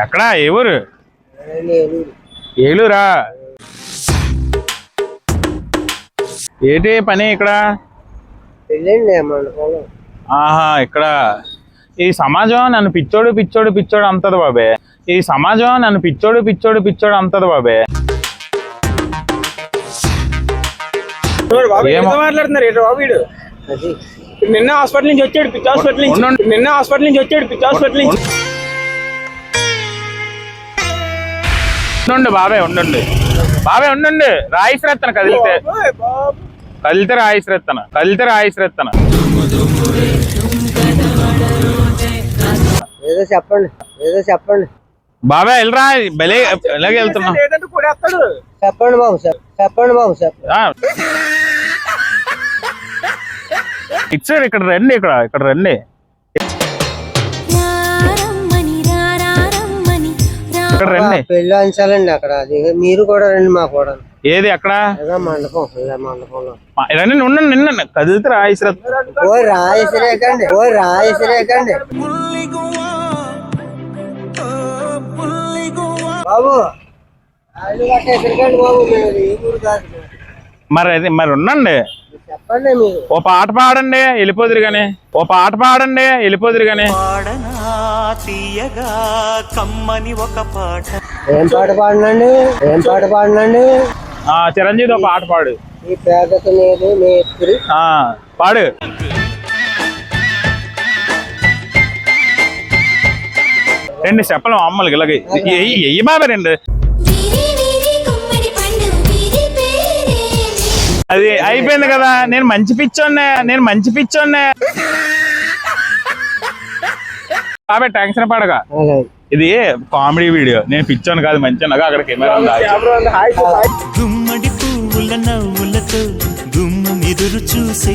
ఎక్కడా ఏ ఊరు? ఏలూరా? ఏంటి పని ఇక్కడ? ఆహా, ఇక్కడ ఈ సమాజం నన్ను పిచ్చోడు పిచ్చోడు పిచ్చోడు అంతది బాబే. ఈ సమాజం నన్ను పిచ్చోడు పిచ్చోడు పిచ్చోడు అంతది బాబే. మాట్లాడుతున్నారు ఏంటో బాబు వీడు. నిన్న హాస్పిటల్ నుంచి వచ్చాడు, పిచ్చి హాస్పిటల్ నుంచి. నిన్న హాస్పిటల్ నుంచి వచ్చాడు, పిచ్చి హాస్పిటల్ నుంచి. ఉండు బాబాయ్, ఉండండి బాబాయ్, ఉండండి. రాయిశ్రెత్తన కదిలితే రాయిశ్రెత్తన ఏదో చెప్పండి, ఏదో చెప్పండి బాబాయ్. వెళ్ళరా, బలే ఎలాగే వెళ్తున్నా. చెప్పండి బాబు, చెప్పండి బాబు, ఇచ్చాడు. ఇక్కడ రండి, ఇక్కడ రండి. ఇక్కడ రండి. పెళ్ళి అంచాలండి అక్కడ. అది మీరు కూడా రండి, మా కూడా. ఏది అక్కడ? మండపం, మండపంలో రండి. ఉండండి, నిన్న కదిలితే రాయిశ్రెత్తన. ఓ రాయశ్రేకండి, ఓ రాయశ్రేకండి బాబు. బాబు మరి ఉండండి. చెప్పండి మీరు. ఓ పాట పాడండి, వెళ్ళిపోదురు గాని. ఓ పాట పాడండి, వెళ్ళిపోదురు గాని. ఏం పాట పాడనండి, ఏం పాట పాడనండి? చిరంజీవి ఒక పాట పాడు. ఈ పేదకు నేను మేస్త్రి. పాడు. రెండు చెప్పలు అమ్మలకి ఇలాగ ఎయ్యి బాబా. రెండు అది అయిపోయింది కదా. నేను మంచి పిచ్చోన్నే. బాబాయ్ టెన్షన్ పడగా. ఇది కామెడీ వీడియో. నేను పిచ్చోను కాదు, మంచోను. అక్కడ కెమెరా ఉంది. గుమ్మడి పువ్వుల నవ్వులతో గుమ్మ ఎదురు చూసే